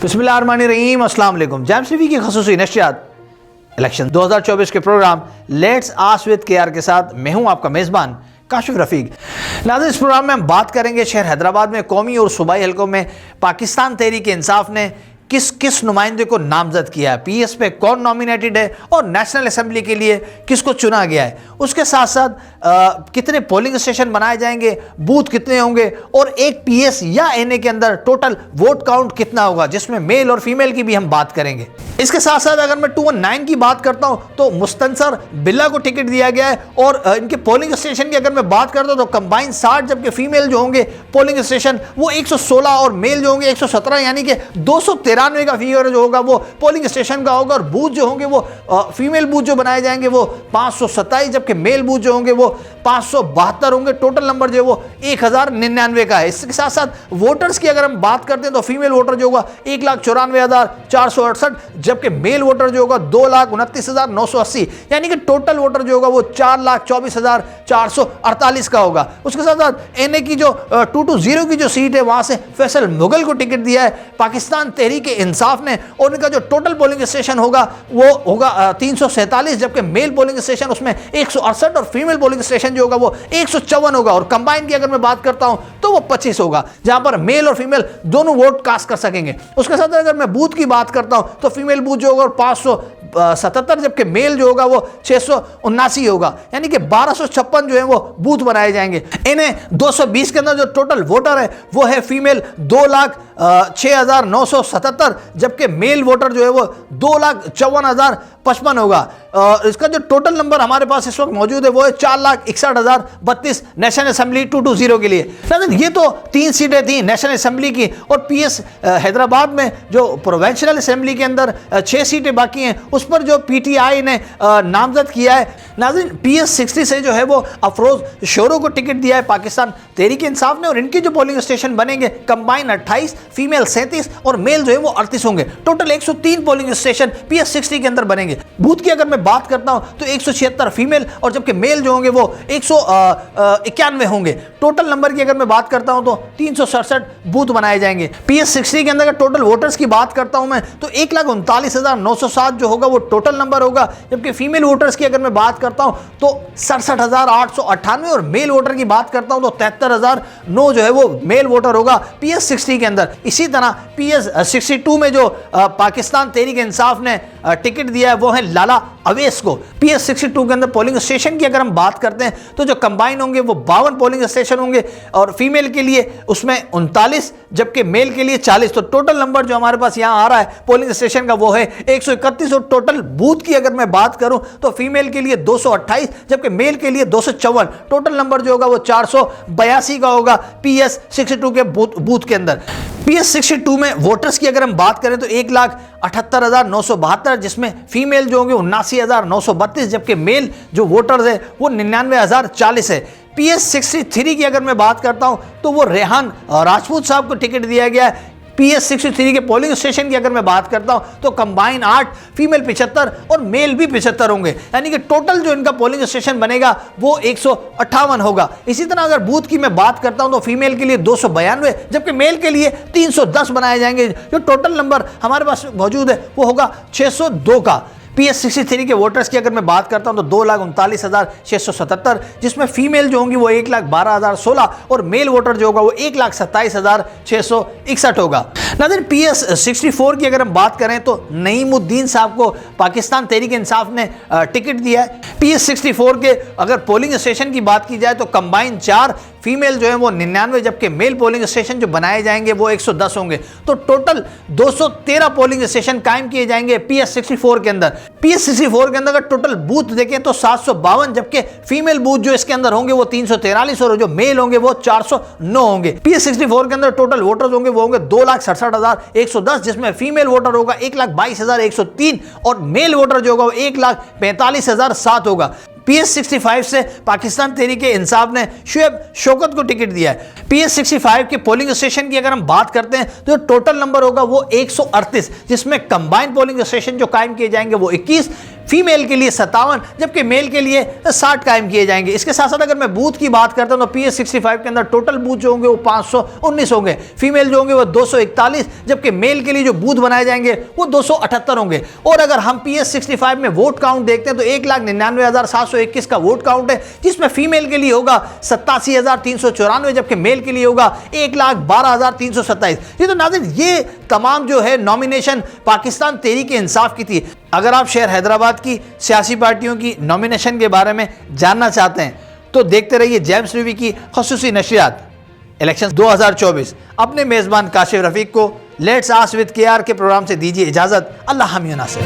बिस्मिल्लाहिर्रहमानिर्रहीम, अस्सलाम वालेकुम। जैम्स टीवी की ख़ुसूसी नशियात इलेक्शन 2024 के programme let's ask with KR के साथ मैं हूं आपका मेज़बान काशिफ रफ़ीक। नाज़रीन, इस प्रोग्राम में हम बात करेंगे शहर हैदराबाद में कौमी और सूबाई हलकों में पाकिस्तान तहरीक इंसाफ ने किस किस नुमाइंदे को नामजद किया है, पीएस पे कौन नॉमिनेटेड है और नेशनल असेंबली के लिए किसको चुना गया है। उसके साथ साथ कितने पोलिंग स्टेशन बनाए जाएंगे, बूथ कितने होंगे और एक पीएस या एनए के अंदर टोटल वोट काउंट कितना होगा, जिसमें मेल और फीमेल की भी हम बात करेंगे। इसके साथ साथ अगर मैं 219 की बात करता हूं तो मुस्तनसर बिल्ला को टिकट दिया गया है और इनके पोलिंग स्टेशन की अगर मैं बात करता हूं तो कंबाइन 60, जबकि फीमेल जो होंगे पोलिंग स्टेशन वो 116 और मेल जो होंगे 117, यानी कि 293 का फिगर जो होगा वो पोलिंग स्टेशन का होगा। और बूथ जो होंगे वो फीमेल बूथ जो बनाए जाएंगे वो 527, जबकि मेल बूथ जो होंगे वो 572 होंगे। टोटल नंबर जो है वो 1099 का है। इसके साथ साथ वोटर्स की अगर हम बात करते हैं तो फीमेल वोटर जो होगा 1,94,468, जबकि मेल वोटर जो होगा 2,29,980, यानी कि टोटल वोटर जो होगा वो 4,24,448 का होगा। उसके साथ साथ एनए की जो 220 की जो सीट है वहां से फैसल मुगल को टिकट दिया है पाकिस्तान तहरीक इंसाफ ने, और उनका जो टोटल पोलिंग स्टेशन होगा वो होगा 347, जबकि मेल पोलिंग स्टेशन उसमें 168 और फीमेल पोलिंग स्टेशन जो होगा वो 154 होगा। और कंबाइन की अगर मैं बात करता हूं तो वो 25 होगा, जहां पर मेल और फीमेल दोनों वोट कास्ट कर सकेंगे। उसके साथ अगर मैं बूथ की बात करता हूं तो फीमेल बूथ जो होगा 577, जबकि मेल जो होगा वो 679 होगा, यानी कि 1256 जो है वो बूथ बनाए जाएंगे। इन्हें 220 के अंदर जो टोटल वोटर है वो है फीमेल 2,06,977, जबकि मेल वोटर जो है वो 2,54,055 होगा। इसका जो टोटल नंबर हमारे पास इस वक्त मौजूद है वो है 4,61,032 नेशनल असेंबली 220 के लिए। ये तो 3 सीटें थी नेशनल असेंबली की, और पीएस हैदराबाद में जो प्रोविंशियल असेंबली के अंदर 6 सीटें बाकी हैं, उस पर जो पीटीआई ने नामजद किया है। नाज़रीन, पीएस 60 से जो है वो अफरोज शोरो को टिकट दिया है पाकिस्तान तहरीक इंसाफ ने, और इनके जो पोलिंग स्टेशन बनेंगे कंबाइन 28, फीमेल 37 और मेल जो है वो 38 होंगे। टोटल 103 पोलिंग स्टेशन पीएस 60 के अंदर बनेंगे। बूथ की अगर मैं बात करता हूं तो 176 फीमेल और जबकि मेल जो होंगे वो 191 होंगे। टोटल नंबर की अगर मैं बात करता हूं तो 367 बूथ बनाए जाएंगे। पीएस 60 के अंदर अगर टोटल वोटर्स की बात करता हूं मैं तो 1,39,907 जो होगा वो टोटल नंबर होगा, जबकि फीमेल वोटर्स की अगर मैं बात करता हूं तो 67,898 और मेल वोटर की बात करता हूं तो 73,009 जो है वो मेल वोटर होगा पीएस 60 के अंदर। इसी तरह पीएस 62 में जो पाकिस्तान तहरीक इंसाफ ने टिकट दिया है वो है लाला अवेस को। पीएस 62 के अंदर पोलिंग स्टेशन की अगर हम बात करते हैं तो जो कंबाइन होंगे वो 52 पोलिंग स्टेशन होंगे, और फीमेल के लिए उसमें 39, जबकि मेल के लिए 40। तो टोटल नंबर जो हमारे पास यहाँ आ रहा है पोलिंग स्टेशन का वो है 131। और टोटल बूथ की अगर मैं बात करूं तो फीमेल के लिए 228, जबकि मेल के लिए 254। टोटल नंबर जो होगा वो 482 का होगा पीएस 62 के बूथ के अंदर। पीएस 62 में वोटर्स की अगर हम बात करें तो 1,78,972, जिसमें फीमेल जो होंगे 79,932, जबकि मेल जो वोटर्स है वो 99,040 है। पीएस 63 की अगर मैं बात करता हूं तो वो रेहान राजपूत साहब को टिकट दिया गया है। पीएस 63 के पोलिंग स्टेशन की अगर मैं बात करता हूं तो कंबाइन 8, फीमेल 75 और मेल भी 75 होंगे, यानी कि टोटल जो इनका पोलिंग स्टेशन बनेगा वो 158 होगा। इसी तरह अगर बूथ की मैं बात करता हूं तो फीमेल के लिए 292, जबकि मेल के लिए 310 बनाए जाएंगे। जो टोटल नंबर हमारे पास मौजूद है वो होगा 602 का। पीएस 63 के वोटर्स की अगर मैं बात करता हूं तो 2,39,677, जिसमें फीमेल जो होंगी वो 1,12,016 और मेल वोटर जो होगा वो 1,27,661 होगा। नाज़रीन, पीएस 64 की अगर हम बात करें तो नईमुद्दीन साहब को पाकिस्तान तहरीक इंसाफ ने टिकट दिया है। पीएस 64 के अगर पोलिंग स्टेशन की बात की जाए तो कंबाइन 4, फीमेल जो है वो 99, जबकि मेल पोलिंग स्टेशन जो बनाए जाएंगे वो 110 होंगे। तो टोटल 213 पोलिंग स्टेशन कायम किए जाएंगे पीएस 64 के अंदर। पीएस 64 के अंदर अगर टोटल बूथ देखें तो 752, जबकि फीमेल बूथ जो इसके अंदर होंगे वो 343 और जो मेल होंगे वो 409 होंगे। पीएस 64 के अंदर टोटल वोटर्स होंगे वो होंगे 2,67,110, जिसमें फीमेल वोटर होगा 1,22,103 और मेल वोटर जो होगा वो 1,45,007 होगा। पीएस 65 से पाकिस्तान तहरीक इंसाफ ने शुएब शौकत को टिकट दिया है। पीएस 65 के पोलिंग स्टेशन की अगर हम बात करते हैं तो टोटल नंबर होगा वो 138, जिसमें कंबाइंड पोलिंग स्टेशन जो कायम किए जाएंगे वो 21, फीमेल के लिए 57, जबकि मेल के लिए 60 कायम किए जाएंगे। इसके साथ साथ अगर मैं बूथ की बात करता हूं तो PS65 के अंदर टोटल बूथ जो होंगे वो 519 होंगे, फीमेल जो होंगे वो 241, जबकि मेल के लिए जो बूथ बनाए जाएंगे वो 278 होंगे। और अगर हम PS65 में वोट काउंट देखते हैं तो 1,99,721 का वोट काउंट है, जिसमें फीमेल के लिए होगा 87,394, जबकि मेल के लिए होगा 1,12,327। ये तो नाज़रीन ये तमाम जो है नॉमिनेशन पाकिस्तान तहरीक इंसाफ की थी। अगर आप शहर हैदराबाद की सियासी पार्टियों की नॉमिनेशन के बारे में जानना चाहते हैं तो देखते रहिए जेम्स रिवी की ख़ुसूसी नशरियात इलेक्शन 2024। अपने मेज़बान काशिफ रफ़ीक को लेट्स आस्क विद KR के प्रोग्राम से दीजिए इजाज़त। अल्लाह हम नासिर।